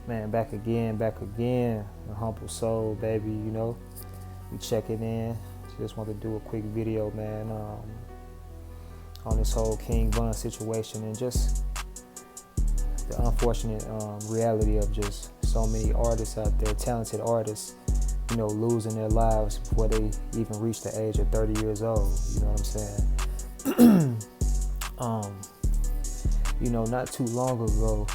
Man, back again. AHumbleSoul, baby, you know. We checking in. Just want to do a quick video, man, on this whole King Von situation and just the unfortunate reality of just so many artists out there, talented artists, you know, losing their lives before they even reach the age of 30 years old. You know what I'm saying? You know, not too long ago,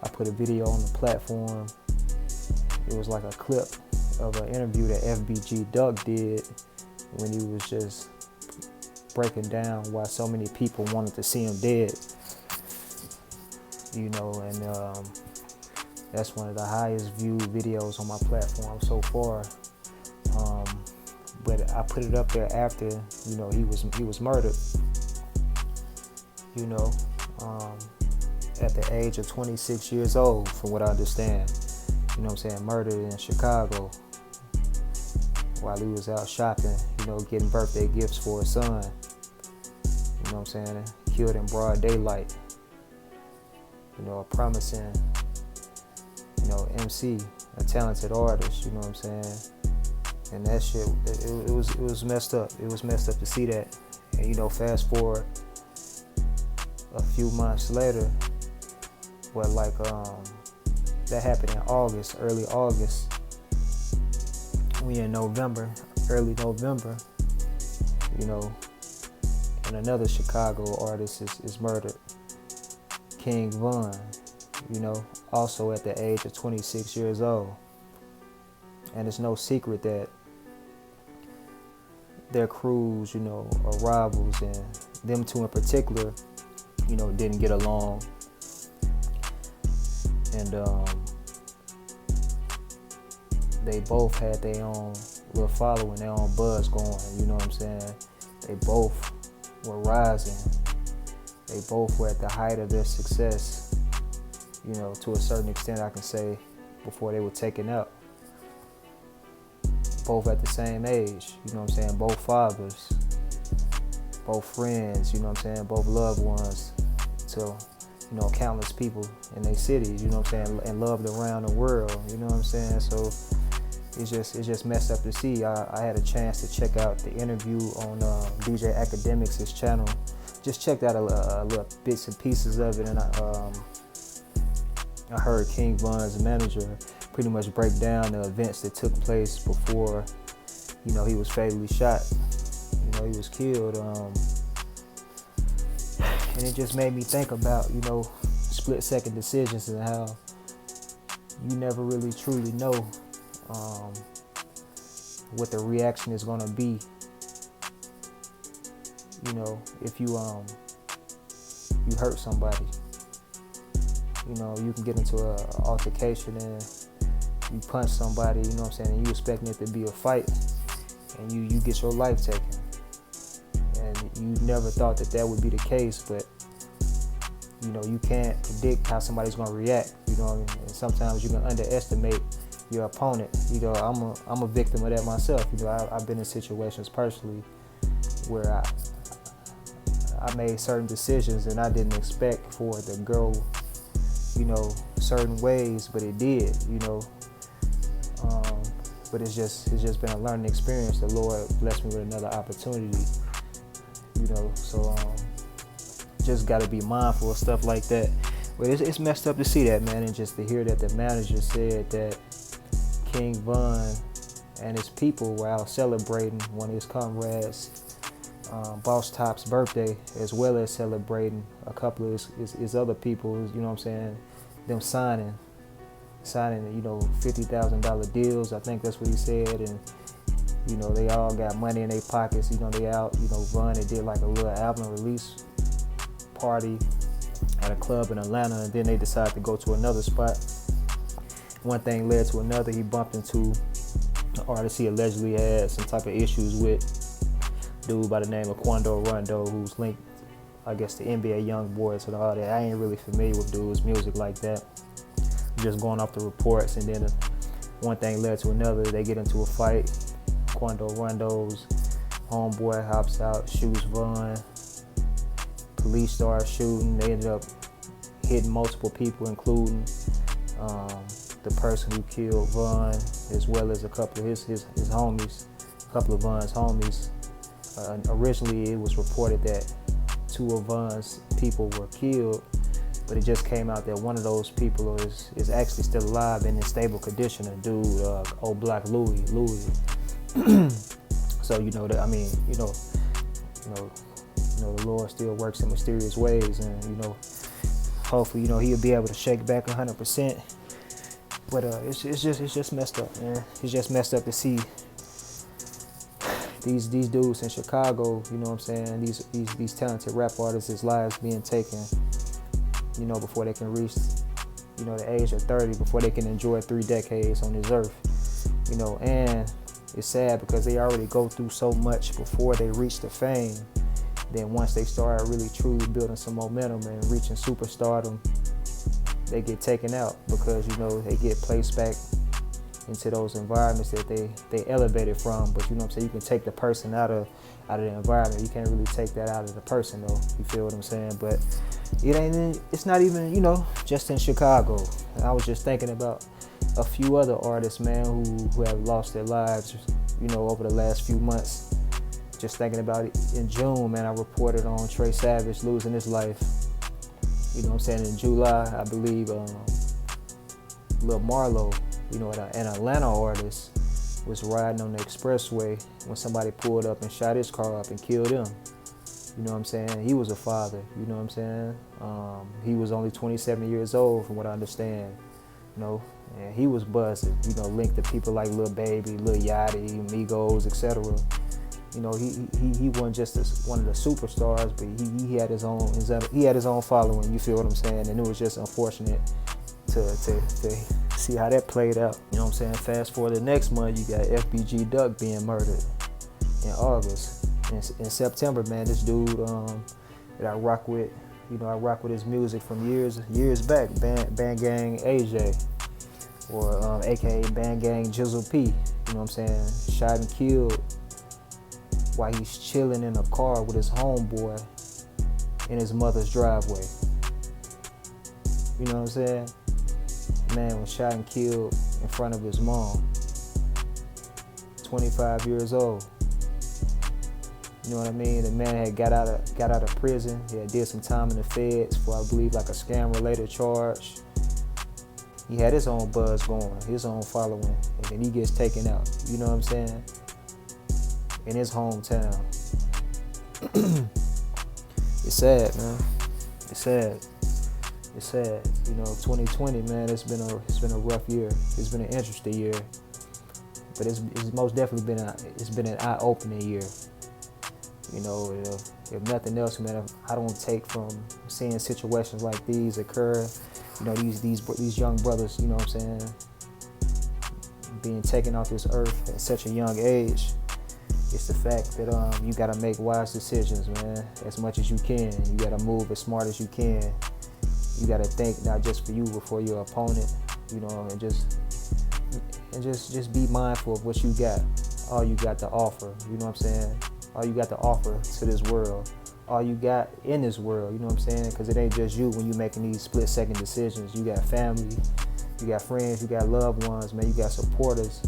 I put a video on the platform. It was like a clip of an interview that FBG did when he was just breaking down why so many people wanted to see him dead. You know, and that's one of the highest viewed videos on my platform so far. But I put it up there after, you know, he was murdered. You know, at the age of 26 years old, from what I understand. You know what I'm saying? Murdered in Chicago while he was out shopping, you know, getting birthday gifts for his son. You know what I'm saying? Killed in broad daylight. You know, a promising, you know, MC, a talented artist, you know what I'm saying? And that shit, it was messed up. It was messed up to see that. And, you know, fast forward a few months later, but like, that happened in August, early August. We in November, early November, you know, and another Chicago artist is murdered. King Von, you know, also at the age of 26 years old. And it's no secret that their crews, you know, are rivals, and them two in particular, you know, didn't get along. And they both had their own little following, their own buzz going, you know what I'm saying? They both were rising. They both were at the height of their success, you know, to a certain extent, I can say, before they were taken out. Both at the same age, you know what I'm saying? Both fathers, both friends, you know what I'm saying? Both loved ones to, you know, countless people in their cities, you know what I'm saying? And loved around the world, you know what I'm saying? So it's just messed up to see. I had a chance to check out the interview on DJ Academics' channel. Just checked out a little bits and pieces of it, and I heard King Von's manager pretty much break down the events that took place before, you know, he was fatally shot. You know, he was killed. And it just made me think about, you know, split-second decisions and how you never really truly know what the reaction is gonna be. You know, if you hurt somebody, you know, you can get into an altercation and you punch somebody, you know what I'm saying, and you expecting it to be a fight, and you get your life taken. And you never thought that would be the case, but, you know, you can't predict how somebody's gonna react, you know what I mean? And sometimes you can underestimate your opponent. You know, I'm a victim of that myself. You know, I've been in situations personally where I made certain decisions and I didn't expect for it to go, you know, certain ways, but it did, you know. But it's just been a learning experience. The Lord blessed me with another opportunity, you know. So just got to be mindful of stuff like that. But it's messed up to see that, man, and just to hear that the manager said that King Von and his people were out celebrating one of his comrades, Boss Top's birthday, as well as celebrating a couple of his other people, you know what I'm saying, them signing, you know, $50,000 deals. I think that's what he said. And, you know, they all got money in their pockets. You know, they out, you know, Von, they did like a little album release party at a club in Atlanta, and then they decided to go to another spot. One thing led to another. He bumped into an artist he allegedly had some type of issues with, dude by the name of Quando Rondo, who's linked, I guess, to NBA YoungBoy and all that. I ain't really familiar with dude's music like that. Just going off the reports, and then one thing led to another. They get into a fight. Quando Rondo's homeboy hops out, shoots Von. Police start shooting. They ended up hitting multiple people, including the person who killed Von, as well as a couple of his homies, a couple of Von's homies. Originally, it was reported that 2 of Von's people were killed, but it just came out that one of those people is actually still alive and in stable condition. A dude, old Black Louis. So the Lord still works in mysterious ways, and hopefully he'll be able to shake back 100%. But it's just messed up, man. It's just messed up to see these dudes in Chicago, these talented rap artists' lives being taken, before they can reach, the age of 30, before they can enjoy 3 decades on this earth, and it's sad because they already go through so much before they reach the fame. Then once they start really truly building some momentum and reaching superstardom, they get taken out because, they get placed back into those environments that they elevated from. But you can take the person out of the environment. You can't really take that out of the person though. You feel what I'm saying? But it's not even, just in Chicago. I was just thinking about a few other artists, man, who have lost their lives, over the last few months. Just thinking about it, in June, man, I reported on Trey Savage losing his life. In July, I believe Lil Marlo, an Atlanta artist, was riding on the expressway when somebody pulled up and shot his car up and killed him. He was a father, he was only 27 years old from what I understand, and he was buzzing, linked to people like Lil Baby, Lil Yachty, Migos, etc. He wasn't just one of the superstars, but he had his own following. You feel what I'm saying? And it was just unfortunate to see how that played out. Fast forward to next month, you got FBG Duck being murdered in August. In September, man, this dude that I rock with, I rock with his music from years back, Bandgang AJ, or aka Bandgang Jizzle P. Shot and killed while he's chilling in a car with his homeboy in his mother's driveway. Man was shot and killed in front of his mom. 25 years old. The man had got out of prison. He had did some time in the feds for, I believe, like a scam-related charge. He had his own buzz going, his own following, and then he gets taken out. In his hometown. It's sad, man. It's sad. 2020, man. It's been a rough year. It's been an interesting year, but it's most definitely been an eye-opening year. If nothing else, man, I don't take from seeing situations like these occur. These young brothers, being taken off this earth at such a young age. It's the fact that you gotta make wise decisions, man, as much as you can. You gotta move as smart as you can. You gotta think not just for you, but for your opponent, and just be mindful of what you got, all you got to offer, all you got to offer to this world, all you got in this world, because it ain't just you when you're making these split-second decisions. You got family, you got friends, you got loved ones, man, you got supporters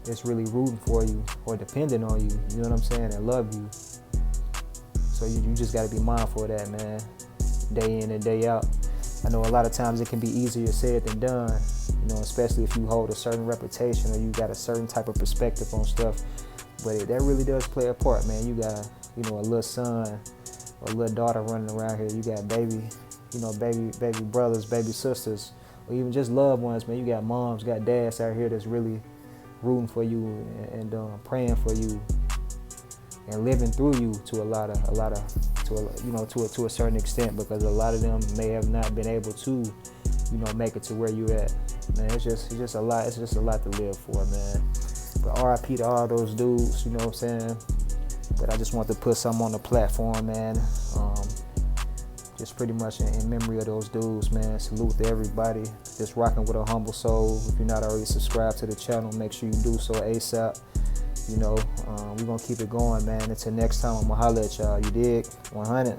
that's really rooting for you or depending on you, and love you. So you just gotta be mindful of that, man, day in and day out. I know a lot of times it can be easier said than done, especially if you hold a certain reputation or you got a certain type of perspective on stuff. But that really does play a part, man. You got, a little son or a little daughter running around here. You got baby brothers, baby sisters, or even just loved ones, man. You got moms, got dads out here that's really rooting for you and praying for you and living through you to a certain extent, because a lot of them may have not been able to, make it to where you at. Man, it's just a lot. It's just a lot to live for, man. But RIP to all those dudes, But I just want to put something on the platform, man. Just pretty much in memory of those dudes, man. Salute to everybody. Just rocking with AHumbleSoul. If you're not already subscribed to the channel, make sure you do so ASAP. We're going to keep it going, man. Until next time, I'm going to holler at y'all. You dig? 100.